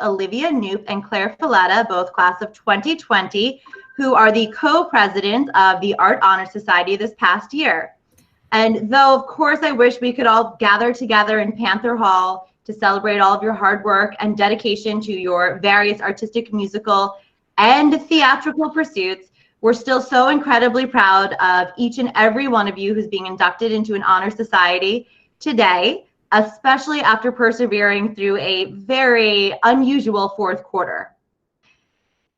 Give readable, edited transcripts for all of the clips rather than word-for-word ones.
Olivia Knoop and Claire Filletta, both class of 2020, who are the co-presidents of the Art Honor Society this past year. And though, of course, I wish we could all gather together in Panther Hall to celebrate all of your hard work and dedication to your various artistic, musical, and theatrical pursuits, we're still so incredibly proud of each and every one of you who's being inducted into an honor society today, especially after persevering through a very unusual fourth quarter.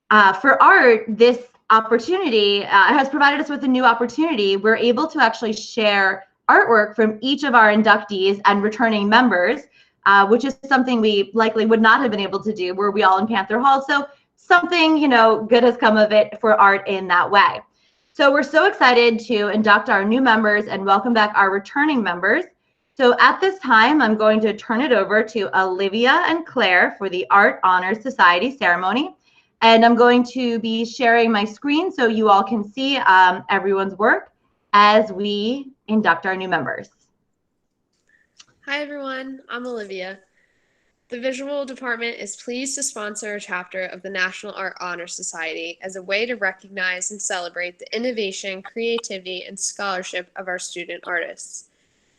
For art, this opportunity has provided us with a new opportunity. We're able to actually share artwork from each of our inductees and returning members, which is something we likely would not have been able to do were we all in Panther Hall. So something, good has come of it for art in that way. So we're so excited to induct our new members and welcome back our returning members. So at this time, I'm going to turn it over to Olivia and Claire for the Art Honors Society ceremony. And I'm going to be sharing my screen so you all can see everyone's work as we induct our new members. Hi everyone, I'm Olivia. The Visual Department is pleased to sponsor a chapter of the National Art Honor Society as a way to recognize and celebrate the innovation, creativity, and scholarship of our student artists.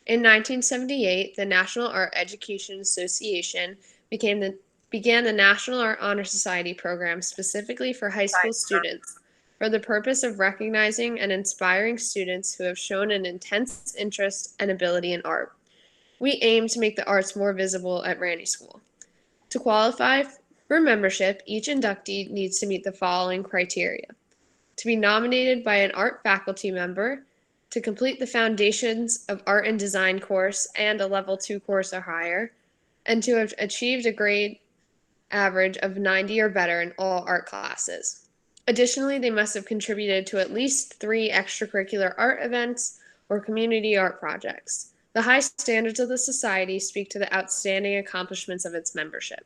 In 1978, the National Art Education Association began the National Art Honor Society program specifically for high school students for the purpose of recognizing and inspiring students who have shown an intense interest and ability in art. We aim to make the arts more visible at Ranney School. To qualify for membership, each inductee needs to meet the following criteria: to be nominated by an art faculty member, to complete the Foundations of Art and Design course and a Level 2 course or higher, and to have achieved a grade average of 90 or better in all art classes. Additionally, they must have contributed to at least 3 extracurricular art events or community art projects. The high standards of the society speak to the outstanding accomplishments of its membership.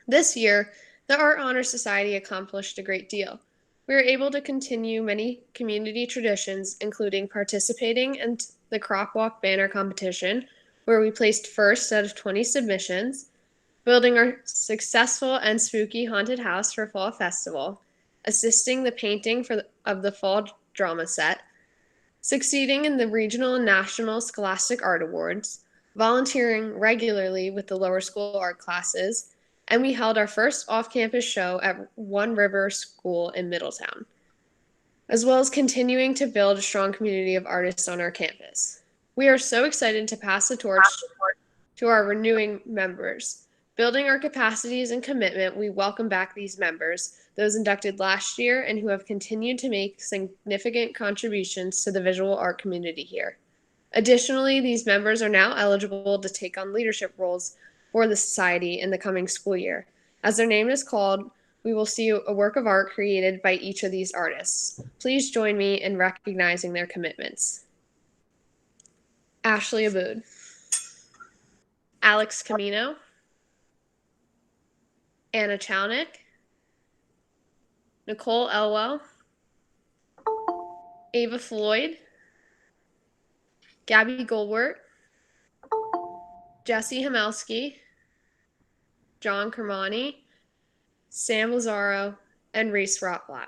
This year, the Art Honor Society accomplished a great deal. We were able to continue many community traditions, including participating in the Crop Walk banner competition, where we placed first out of 20 submissions, building our successful and spooky haunted house for Fall Festival, assisting the painting of the Fall drama set, succeeding in the regional and national Scholastic Art Awards, volunteering regularly with the lower school art classes, and we held our first off-campus show at One River School in Middletown, as well as continuing to build a strong community of artists on our campus. We are so excited to pass the torch to our renewing members. Building our capacities and commitment, we welcome back these members, those inducted last year and who have continued to make significant contributions to the visual art community here. Additionally, these members are now eligible to take on leadership roles for the society in the coming school year. As their name is called, we will see a work of art created by each of these artists. Please join me in recognizing their commitments. Ashley Abood, Alex Camino, Anna Chownick, Nicole Elwell, Ava Floyd, Gabby Goldwert, Jesse Hamelski, John Kermani, Sam Lazaro, and Reese Rotblatt.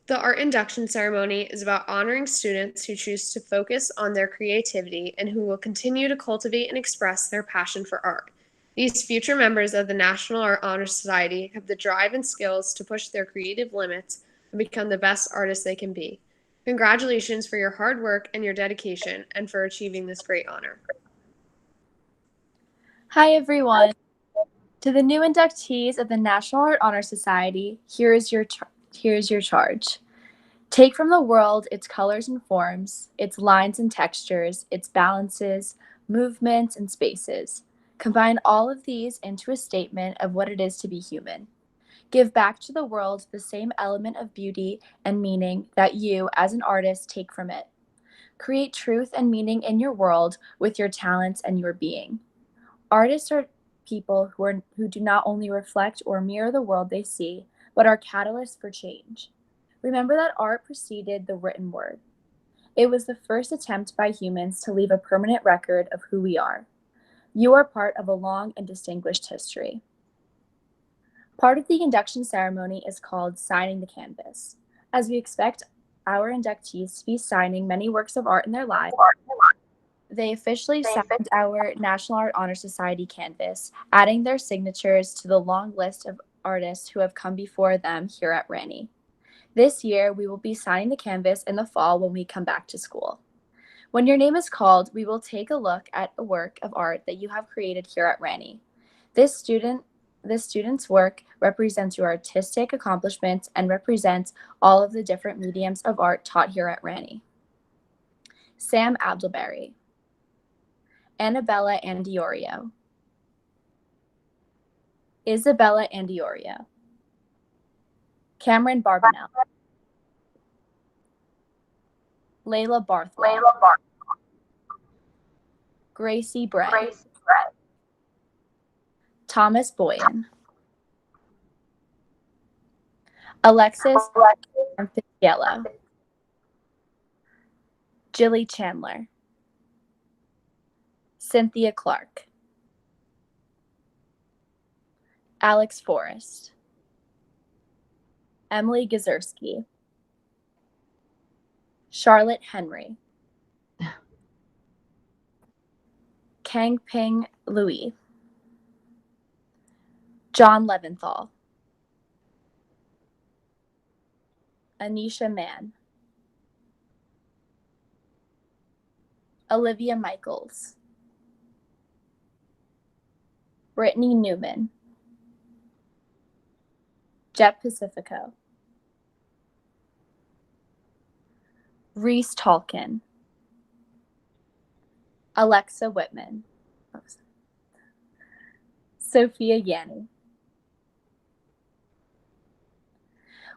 The art induction ceremony is about honoring students who choose to focus on their creativity and who will continue to cultivate and express their passion for art. These future members of the National Art Honor Society have the drive and skills to push their creative limits and become the best artists they can be. Congratulations for your hard work and your dedication and for achieving this great honor. Hi, everyone. To the new inductees of the National Art Honor Society, here is your charge. Take from the world its colors and forms, its lines and textures, its balances, movements, and spaces. Combine all of these into a statement of what it is to be human. Give back to the world the same element of beauty and meaning that you, as an artist, take from it. Create truth and meaning in your world with your talents and your being. Artists are people who do not only reflect or mirror the world they see, but are catalysts for change. Remember that art preceded the written word. It was the first attempt by humans to leave a permanent record of who we are. You are part of a long and distinguished history. Part of the induction ceremony is called signing the canvas. As we expect our inductees to be signing many works of art in their lives, they officially signed our National Art Honor Society canvas, adding their signatures to the long list of artists who have come before them here at Ranney. This year, we will be signing the canvas in the fall when we come back to school. When your name is called, we will take a look at a work of art that you have created here at Ranney. This student's work represents your artistic accomplishments and represents all of the different mediums of art taught here at Ranney. Sam Abdelberry, Annabella Andiorio, Isabella Andiorio, Cameron Barbanel, Layla Barthwell, Gracie Bray, Thomas Boyan, Alexis Fitzgerald, Jilly Chandler, Cynthia Clark, Alex Forrest, Emily Gazurski, Charlotte Henry, Kang Ping Louis, John Leventhal, Anisha Mann, Olivia Michaels, Brittany Newman, Jet Pacifico, Reese Tolkien, Alexa Whitman, Sophia Yanni.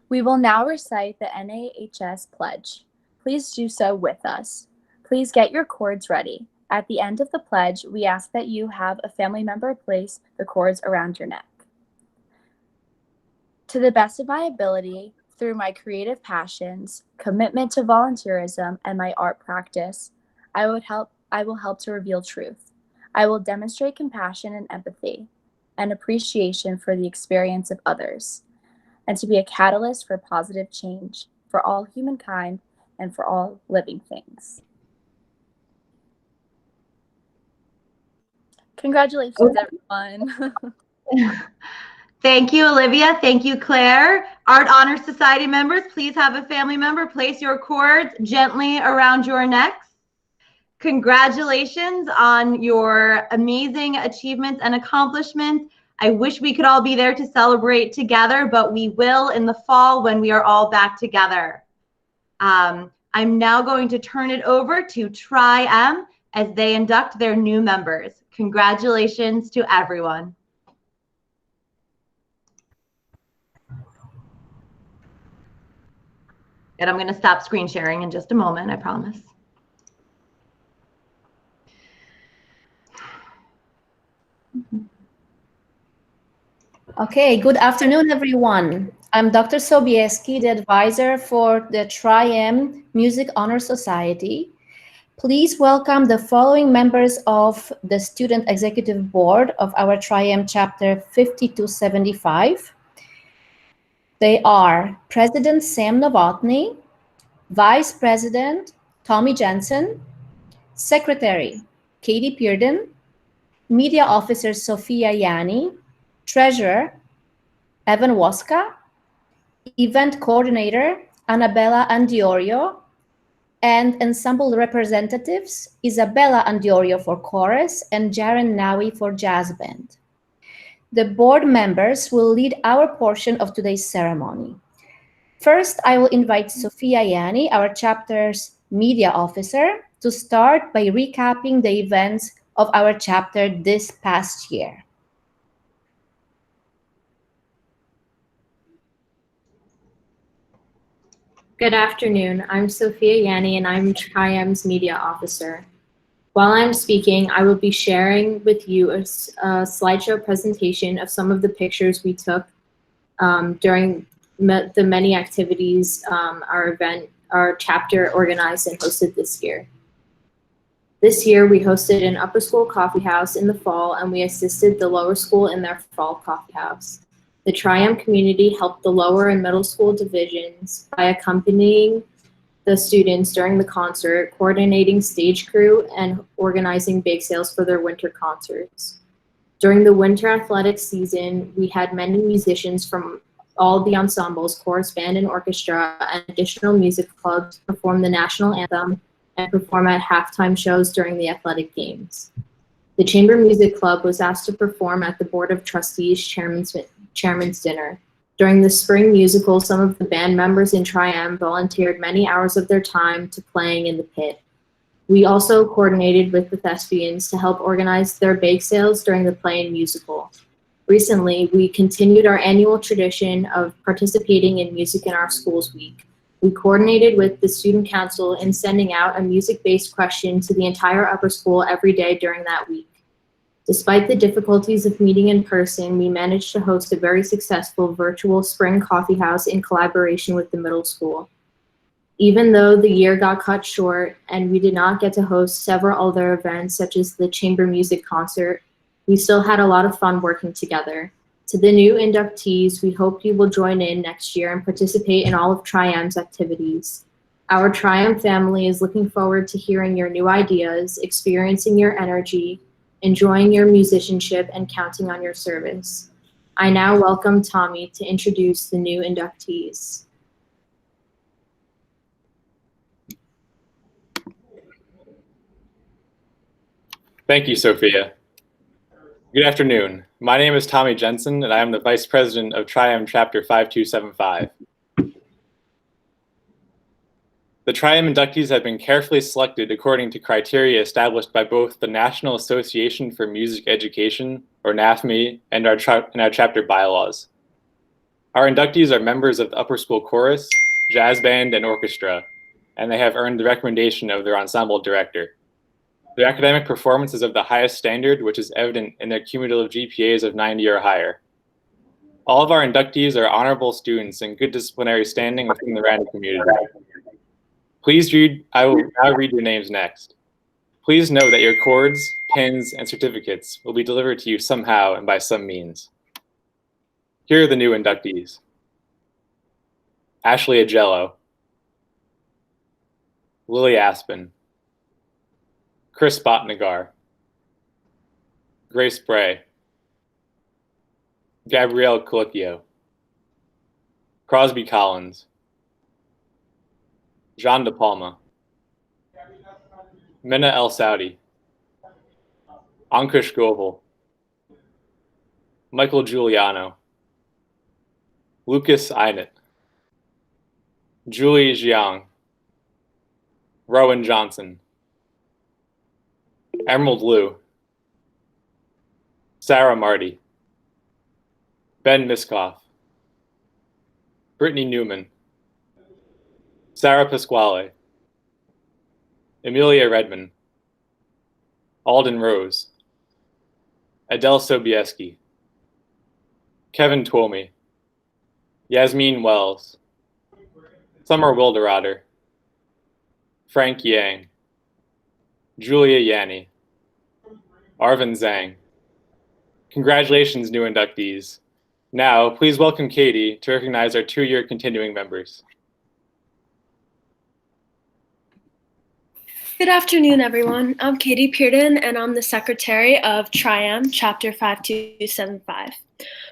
We will now recite the NHS pledge. Please do so with us. Please get your cords ready. At the end of the pledge, we ask that you have a family member place the cords around your neck. To the best of my ability, through my creative passions, commitment to volunteerism, and my art practice, I will help to reveal truth. I will demonstrate compassion and empathy and appreciation for the experience of others, and to be a catalyst for positive change for all humankind and for all living things. Congratulations, everyone. Thank you, Olivia. Thank you, Claire. Art Honor Society members, please have a family member place your cords gently around your necks. Congratulations on your amazing achievements and accomplishments. I wish we could all be there to celebrate together, but we will in the fall when we are all back together. I'm now going to turn it over to Tri-M as they induct their new members. Congratulations to everyone. And I'm going to stop screen sharing in just a moment, I promise. Okay, good afternoon, everyone. I'm Dr. Sobieski, the advisor for the Tri-M Music Honor Society. Please welcome the following members of the Student Executive Board of our Tri-M Chapter 5275. They are President Sam Novotny, Vice President Tommy Jensen, Secretary Katie Pearden, Media Officer Sophia Yanni, Treasurer Evan Waska, Event Coordinator Annabella Andiorio, and ensemble representatives Isabella Andiorio for chorus and Jaren Nawi for jazz band. The board members will lead our portion of today's ceremony. First, I will invite Sophia Yanni, our chapter's media officer, to start by recapping the events of our chapter this past year. Good afternoon. I'm Sophia Yanni, and I'm Tri-M's media officer. While I'm speaking, I will be sharing with you a slideshow presentation of some of the pictures we took during the many activities our chapter organized and hosted this year. This year, we hosted an upper school coffee house in the fall, and we assisted the lower school in their fall coffee house. The Tri-M community helped the lower and middle school divisions by accompanying the students during the concert, coordinating stage crew, and organizing bake sales for their winter concerts. During the winter athletics season, we had many musicians from all the ensembles, chorus, band, and orchestra, and additional music clubs perform the national anthem and perform at halftime shows during the athletic games. The Chamber Music Club was asked to perform at the Board of Trustees Chairman's Dinner. During the spring musical, some of the band members in Tri-M volunteered many hours of their time to playing in the pit. We also coordinated with the Thespians to help organize their bake sales during the play and musical. Recently, we continued our annual tradition of participating in Music in Our Schools Week. We coordinated with the Student Council in sending out a music-based question to the entire upper school every day during that week. Despite the difficulties of meeting in person, we managed to host a very successful virtual spring coffee house in collaboration with the middle school. Even though the year got cut short and we did not get to host several other events such as the Chamber Music Concert, we still had a lot of fun working together. To the new inductees, we hope you will join in next year and participate in all of Tri-M's activities. Our Tri-M family is looking forward to hearing your new ideas, experiencing your energy, enjoying your musicianship, and counting on your service. I now welcome Tommy to introduce the new inductees. Thank you, Sophia. Good afternoon. My name is Tommy Jensen, and I am the Vice President of Tri-M Chapter 5275. The Tri-M inductees have been carefully selected according to criteria established by both the National Association for Music Education, or NAFME, and our chapter bylaws. Our inductees are members of the upper school chorus, jazz band, and orchestra, and they have earned the recommendation of their ensemble director. Their academic performance is of the highest standard, which is evident in their cumulative GPAs of 90 or higher. All of our inductees are honorable students in good disciplinary standing within the Randy community. I will now read your names next. Please know that your cords, pins, and certificates will be delivered to you somehow and by some means. Here are the new inductees. Ashley Agello, Lily Aspen, Chris Botnagar, Grace Bray, Gabrielle Colicchio, Crosby Collins, John De Palma, Minna El Saudi, Ankush Goval, Michael Giuliano, Lucas Einit, Julie Jiang, Rowan Johnson, Emerald Liu, Sarah Marty, Ben Miskoff, Brittany Newman, Sarah Pasquale, Emilia Redman, Alden Rose, Adele Sobieski, Kevin Twomey, Yasmin Wells, Summer Wilderrotter, Frank Yang, Julia Yanni, Arvin Zhang. Congratulations, new inductees. Now, please welcome Katie to recognize our 2-year continuing members. Good afternoon, everyone. I'm Katie Pearden, and I'm the Secretary of Tri-M Chapter 5275.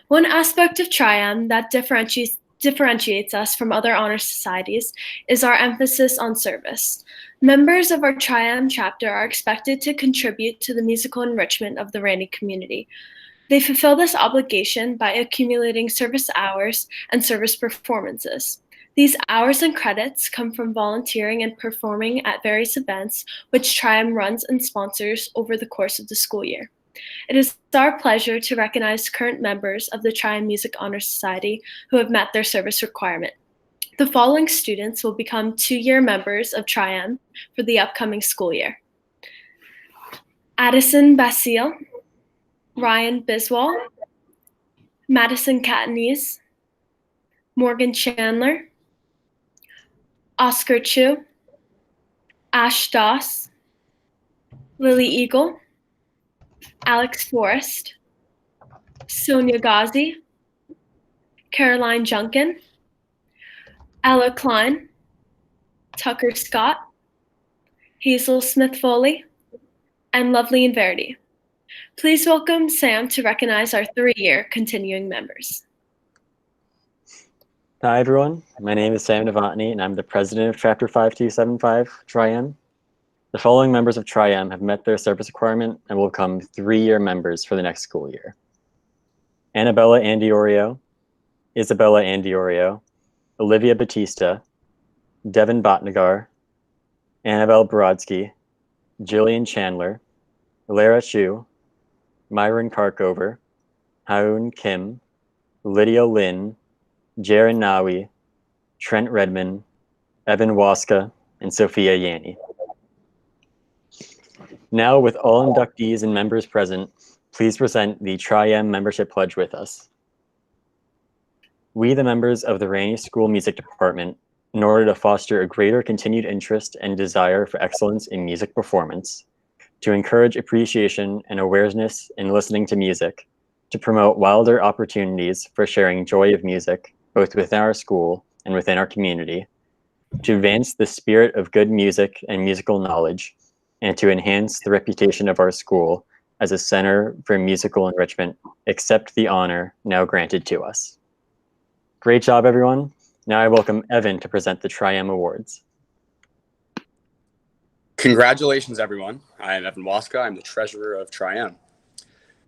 One aspect of Tri-M that differentiates us from other honor societies is our emphasis on service. Members of our Tri-M chapter are expected to contribute to the musical enrichment of the Randy community. They fulfill this obligation by accumulating service hours and service performances. These hours and credits come from volunteering and performing at various events which Tri-M runs and sponsors over the course of the school year. It is our pleasure to recognize current members of the Tri-M Music Honor Society who have met their service requirement. The following students will become 2-year members of Tri-M for the upcoming school year. Addison Basile, Ryan Biswell, Madison Catanese, Morgan Chandler, Oscar Chu, Ash Doss, Lily Eagle, Alex Forrest, Sonia Ghazi, Caroline Junkin, Ella Klein, Tucker Scott, Hazel Smith-Foley, and Lovely and Verity. Please welcome Sam to recognize our 3-year continuing members. Hi everyone, my name is Sam Novotny and I'm the president of Chapter 5275, Tri-M. The following members of Tri-M have met their service requirement and will become 3-year members for the next school year. Annabella Andiorio, Isabella Andiorio, Olivia Batista, Devin Bhatnagar, Annabelle Brodsky, Jillian Chandler, Lara Chu, Myron Karkover, Haoon Kim, Lydia Lin, Jaron Nawi, Trent Redman, Evan Waska, and Sophia Yanni. Now, with all inductees and members present, please present the Tri-M membership pledge with us. We, the members of the Rainey School Music Department, in order to foster a greater continued interest and desire for excellence in music performance, to encourage appreciation and awareness in listening to music, to promote wilder opportunities for sharing joy of music, both within our school and within our community, to advance the spirit of good music and musical knowledge, and to enhance the reputation of our school as a center for musical enrichment, accept the honor now granted to us. Great job, everyone. Now I welcome Evan to present the Tri-M Awards. Congratulations, everyone. I am Evan Waska. I'm the treasurer of Tri-M.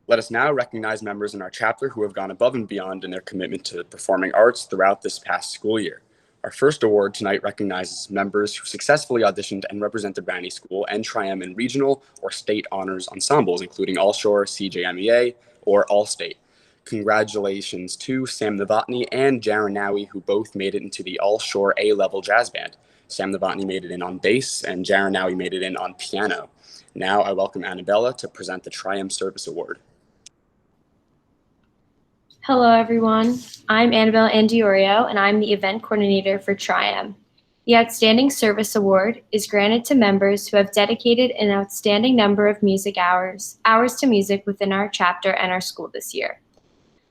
Let us now recognize members in our chapter who have gone above and beyond in their commitment to the performing arts throughout this past school year. Our first award tonight recognizes members who successfully auditioned and represented Rainey School and Tri-M in regional or state honors ensembles, including All Shore, CJMEA, or All State. Congratulations to Sam Novotny and Jaron Nawi, who both made it into the All Shore A-level jazz band. Sam Novotny made it in on bass, and Jaron Nawi made it in on piano. Now I welcome Annabella to present the Tri-M Service Award. Hello, everyone. I'm Annabelle Andiorio, and I'm the event coordinator for Tri-M. The Outstanding Service Award is granted to members who have dedicated an outstanding number of music hours to music within our chapter and our school this year.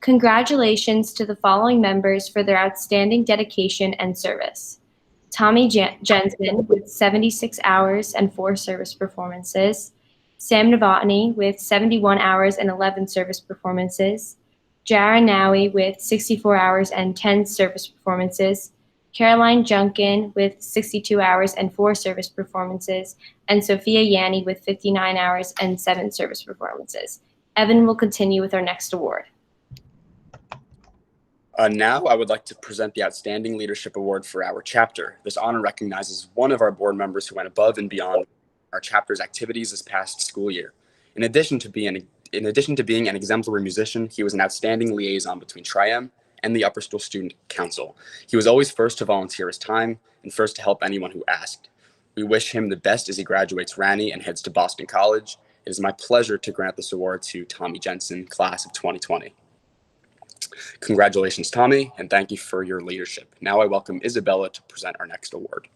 Congratulations to the following members for their outstanding dedication and service. Tommy Jensen with 76 hours and 4 service performances, Sam Novotny with 71 hours and 11 service performances, Jaron Nawi with 64 hours and 10 service performances, Caroline Junkin with 62 hours and 4 service performances, and Sophia Yanni with 59 hours and 7 service performances. Evan will continue with our next award. Now I would like to present the Outstanding Leadership Award for our chapter. This honor recognizes one of our board members who went above and beyond our chapter's activities this past school year. In addition to being an exemplary musician, he was an outstanding liaison between Tri-M and the Upper School Student Council. He was always first to volunteer his time and first to help anyone who asked. We wish him the best as he graduates Rainey and heads to Boston College. It is my pleasure to grant this award to Tommy Jensen, class of 2020. Congratulations, Tommy, and thank you for your leadership. Now I welcome Isabella to present our next award.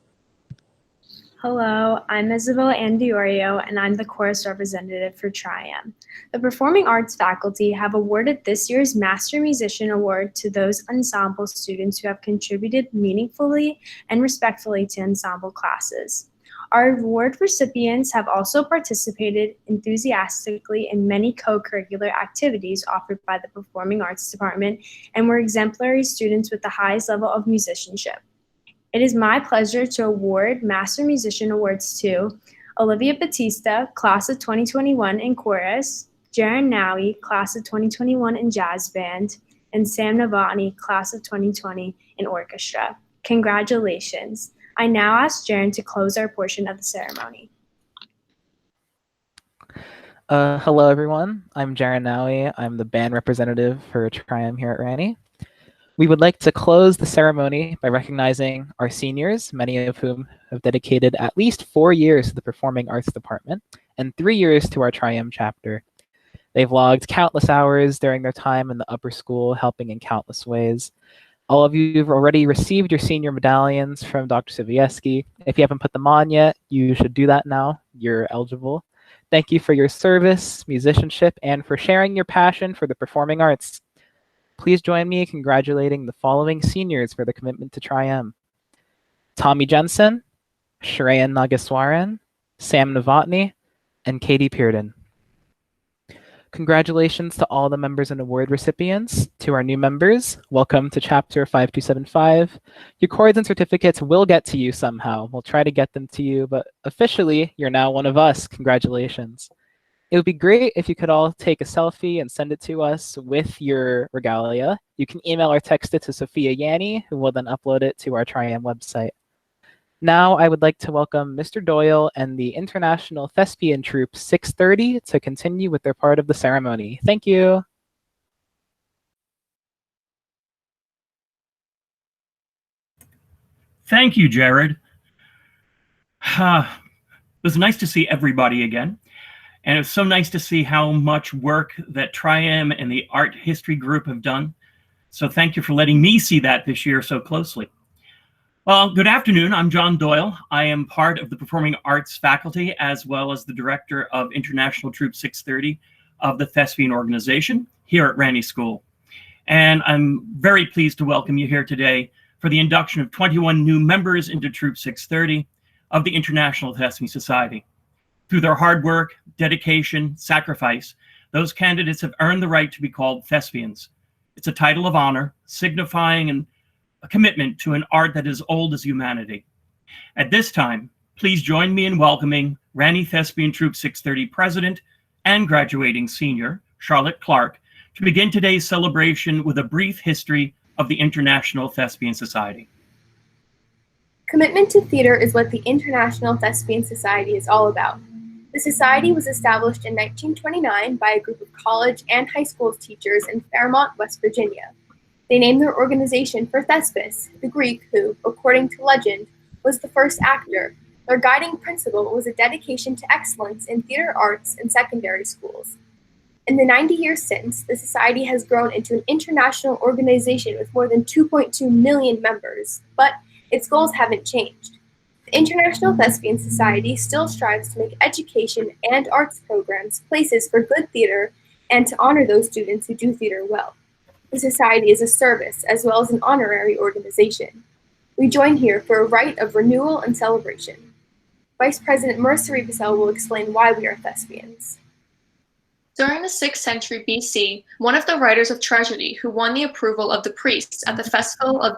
Hello, I'm Isabella Andiorio, and I'm the chorus representative for Tri-M. The Performing Arts faculty have awarded this year's Master Musician Award to those ensemble students who have contributed meaningfully and respectfully to ensemble classes. Our award recipients have also participated enthusiastically in many co-curricular activities offered by the Performing Arts Department and were exemplary students with the highest level of musicianship. It is my pleasure to award Master Musician Awards to Olivia Batista, class of 2021 in chorus, Jaron Nawi, class of 2021 in jazz band, and Sam Novotny, class of 2020 in orchestra. Congratulations. I now ask Jaron to close our portion of the ceremony. Hello, everyone. I'm Jaron Nawi. I'm the band representative for Tri-M here at Rainey. We would like to close the ceremony by recognizing our seniors, many of whom have dedicated at least 4 years to the Performing Arts Department and 3 years to our Tri-M chapter. They've logged countless hours during their time in the upper school, helping in countless ways. All of you have already received your senior medallions from Dr. Sobieski. If you haven't put them on yet, you should do that now. You're eligible. Thank you for your service, musicianship, and for sharing your passion for the performing arts. Please join me in congratulating the following seniors for the commitment to Tri-M. Tommy Jensen, Shreyan Nageswaran, Sam Novotny, and Katie Pearden. Congratulations to all the members and award recipients. To our new members, welcome to Chapter 5275. Your cords and certificates will get to you somehow. We'll try to get them to you, but officially, you're now one of us. Congratulations. It would be great if you could all take a selfie and send it to us with your regalia. You can email or text it to Sophia Yanni, who will then upload it to our Tri-M website. Now I would like to welcome Mr. Doyle and the International Thespian Troupe 630 to continue with their part of the ceremony. Thank you. Thank you, Jared. It was nice to see everybody again. And it's so nice to see how much work that Tri-M and the art history group have done. So thank you for letting me see that this year so closely. Well, good afternoon. I'm John Doyle. I am part of the Performing Arts faculty as well as the director of International Troupe 630 of the Thespian organization here at Ranney School. And I'm very pleased to welcome you here today for the induction of 21 new members into Troupe 630 of the International Thespian Society. Through their hard work, dedication, sacrifice, those candidates have earned the right to be called thespians. It's a title of honor, signifying a commitment to an art that is old as humanity. At this time, please join me in welcoming Ranney Thespian Troupe 630 President and graduating senior, Charlotte Clark, to begin today's celebration with a brief history of the International Thespian Society. Commitment to theater is what the International Thespian Society is all about. The society was established in 1929 by a group of college and high school teachers in Fairmont, West Virginia. They named their organization for Thespis, the Greek who, according to legend, was the first actor. Their guiding principle was a dedication to excellence in theater arts in secondary schools. In the 90 years since, the society has grown into an international organization with more than 2.2 million members, but its goals haven't changed. The International Thespian Society still strives to make education and arts programs places for good theater and to honor those students who do theater well. The society is a service as well as an honorary organization. We join here for a rite of renewal and celebration. Vice President Marissa Rivasel will explain why we are thespians. During the 6th century BC, one of the writers of tragedy who won the approval of the priests at the festival of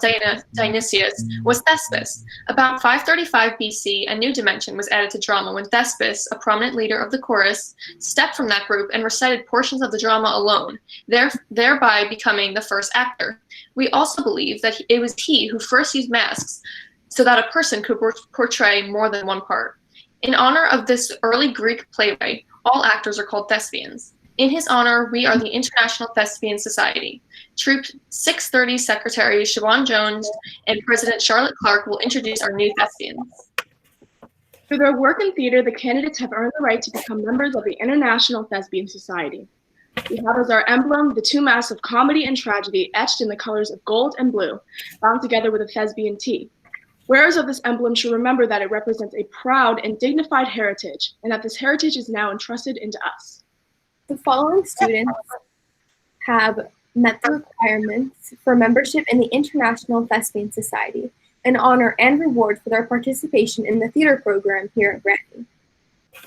Dionysius was Thespis. About 535 BC, a new dimension was added to drama when Thespis, a prominent leader of the chorus, stepped from that group and recited portions of the drama alone, thereby becoming the first actor. We also believe that it was he who first used masks so that a person could portray more than one part. In honor of this early Greek playwright, all actors are called thespians. In his honor, we are the International Thespian Society. Troupe 630 Secretary Siobhan Jones and President Charlotte Clark will introduce our new thespians. Through their work in theater, the candidates have earned the right to become members of the International Thespian Society. We have as our emblem the two masks of comedy and tragedy etched in the colors of gold and blue, bound together with a thespian T. Wearers of this emblem should remember that it represents a proud and dignified heritage, and that this heritage is now entrusted into us. The following students have met the requirements for membership in the International Thespian Society, an honor and reward for their participation in the theater program here at Ranney.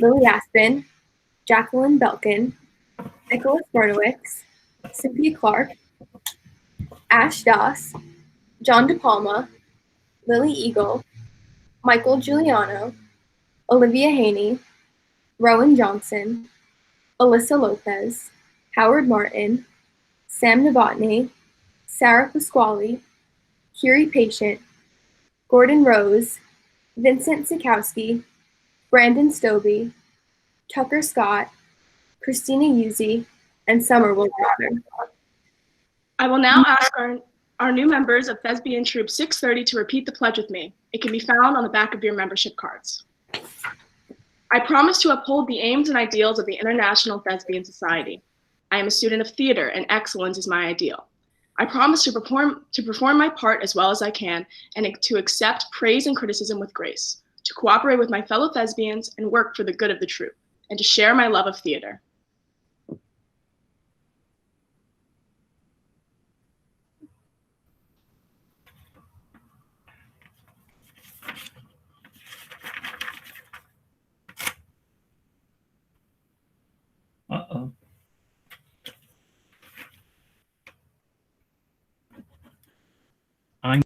Lily Aspin, Jacqueline Belkin, Nicholas Bernowicz, Cynthia Clark, Ash Das, John DePalma, Lily Eagle, Michael Giuliano, Olivia Haney, Rowan Johnson, Alyssa Lopez, Howard Martin, Sam Novotny, Sarah Pasquale, Kiri Patient, Gordon Rose, Vincent Sikowski, Brandon Stobie, Tucker Scott, Christina Uzzi, and Summer Wilder. I will now ask our new members of Thespian Troupe 630 to repeat the pledge with me. It can be found on the back of your membership cards. I promise to uphold the aims and ideals of the International Thespian Society. I am a student of theater and excellence is my ideal. I promise to perform my part as well as I can and to accept praise and criticism with grace, to cooperate with my fellow thespians and work for the good of the troupe. and to share my love of theater. Uh-oh. I'm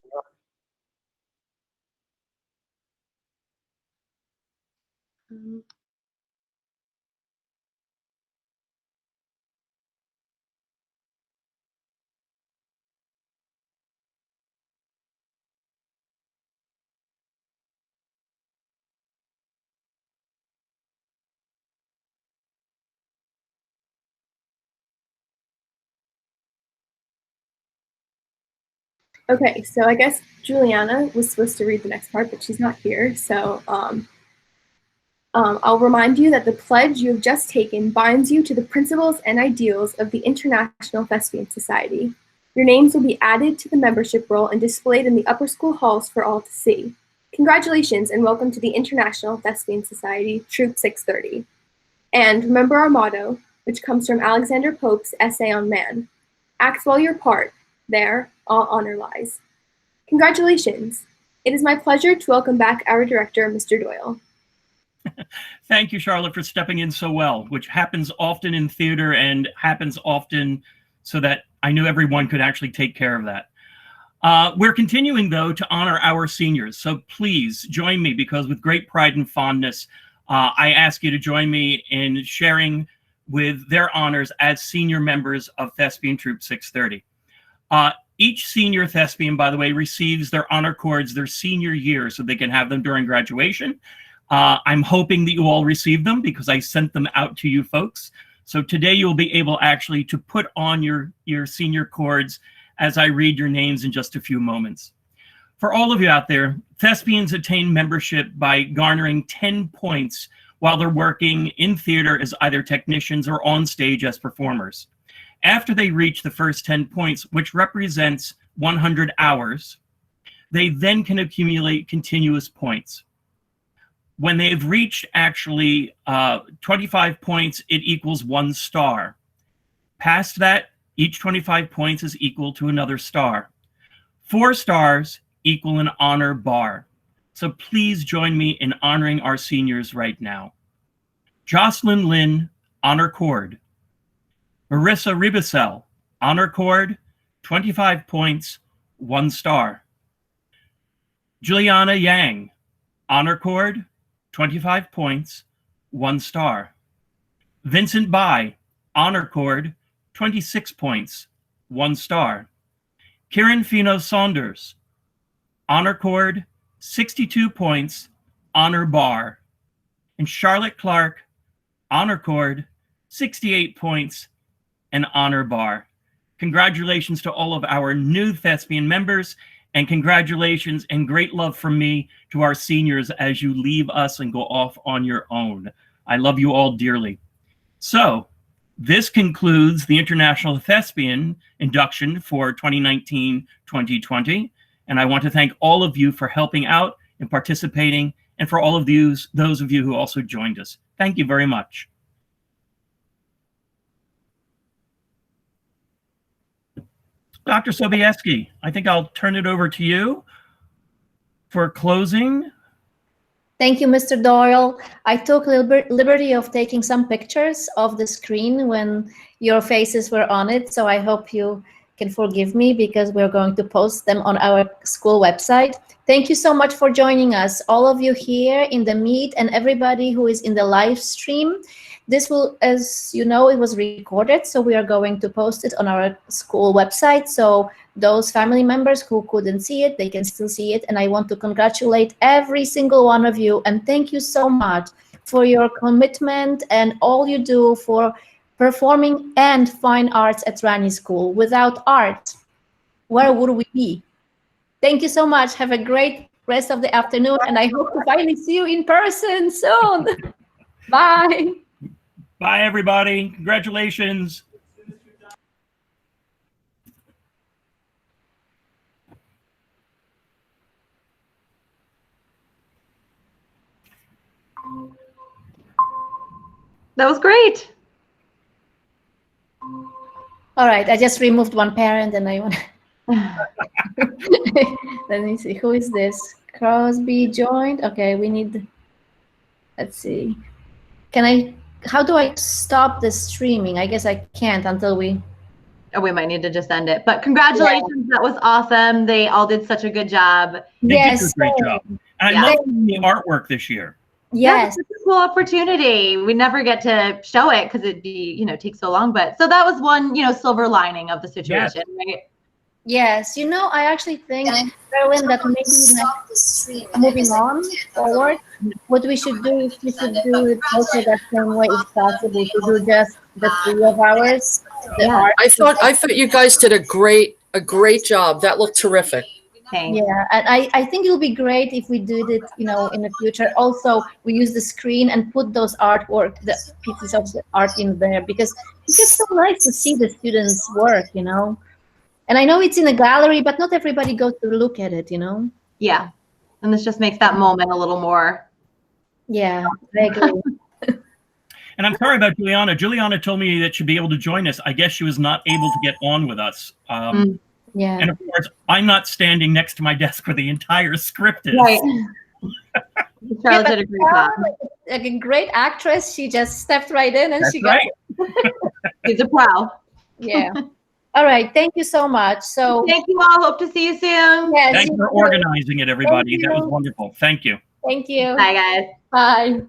Okay, so I guess Juliana was supposed to read the next part, but she's not here. So I'll remind you that the pledge you have just taken binds you to the principles and ideals of the International Thespian Society. Your names will be added to the membership roll and displayed in the upper school halls for all to see. Congratulations and welcome to the International Thespian Society, Troop 630. And remember our motto, which comes from Alexander Pope's essay on man. Act well your part, there all honor lies. Congratulations. It is my pleasure to welcome back our director, Mr. Doyle. Thank you, Charlotte, for stepping in so well, which happens often in theater and happens often so that I knew everyone could actually take care of that. We're continuing, though, to honor our seniors. So please join me, because with great pride and fondness, I ask you to join me in sharing with their honors as senior members of Thespian Troop 630. Each senior thespian, by the way, receives their honor cords their senior year so they can have them during graduation. I'm hoping that you all receive them because I sent them out to you folks. So today you'll be able actually to put on your senior cords as I read your names in just a few moments. For all of you out there, thespians attain membership by garnering 10 points while they're working in theater as either technicians or on stage as performers. After they reach the first 10 points, which represents 100 hours, they then can accumulate continuous points. When they've reached actually 25 points, it equals 1 star. Past that, each 25 points is equal to another star. 4 stars equal an honor bar. So please join me in honoring our seniors right now. Jocelyn Lynn, honor cord. Marissa Ribicel, honor cord, 25 points, 1 star. Juliana Yang, honor cord, 25 points, 1 star. Vincent Bai, honor cord, 26 points, 1 star. Kieran Fino Saunders, honor cord, 62 points, honor bar. And Charlotte Clark, honor cord, 68 points, an honor bar. Congratulations to all of our new Thespian members, and congratulations and great love from me to our seniors as you leave us and go off on your own. I love you all dearly. So this concludes the International Thespian Induction for 2019-2020. And I want to thank all of you for helping out and participating, and for all of those of you who also joined us. Thank you very much. Dr. Sobieski, I think I'll turn it over to you for closing. Thank you, Mr. Doyle. I took liberty of taking some pictures of the screen when your faces were on it, so I hope you can forgive me because we're going to post them on our school website. Thank you so much for joining us, all of you here in the meet and everybody who is in the live stream. This will, as you know, it was recorded, so we are going to post it on our school website. So those family members who couldn't see it, they can still see it. And I want to congratulate every single one of you. And thank you so much for your commitment and all you do for performing and fine arts at Rani School. Without art, where would we be? Thank you so much. Have a great rest of the afternoon. And I hope to finally see you in person soon. Bye. Bye, everybody. Congratulations. That was great. All right, I just removed one parent and I want let me see, who is this? Crosby joined. Okay, we need, let's see. How do I stop the streaming? I guess I can't until we. Oh, we might need to just end it. But congratulations, that was awesome. They all did such a good job. They did a great job. And I love the artwork this year. Yes. It's a cool opportunity. We never get to show it because it'd be, take so long. But so that was one, silver lining of the situation, right? Yes, I actually think, Carolyn, that maybe moving on forward, what we should do is we should do it also that same way if possible, to do just the 3 of ours. Yeah, I thought you guys did a great job. That looked terrific. Thanks. Yeah, and I think it'll be great if we do it, in the future. Also, we use the screen and put those artwork, the pieces of the art in there, because it's just so nice to see the students' work, And I know it's in a gallery, but not everybody goes to look at it, Yeah, and this just makes that moment a little more. Yeah, I agree. And I'm sorry about Juliana. Juliana told me that she'd be able to join us. I guess she was not able to get on with us. Yeah. And of course, I'm not standing next to my desk where the entire script is. Right. Charlotte did a great job. Like a great actress, she just stepped right in and That's she got. She's a pro. Yeah. All right. Thank you so much. So thank you all. Hope to see you soon. Yes, Thanks for organizing it, everybody. That was wonderful. Thank you. Thank you. Bye, guys. Bye.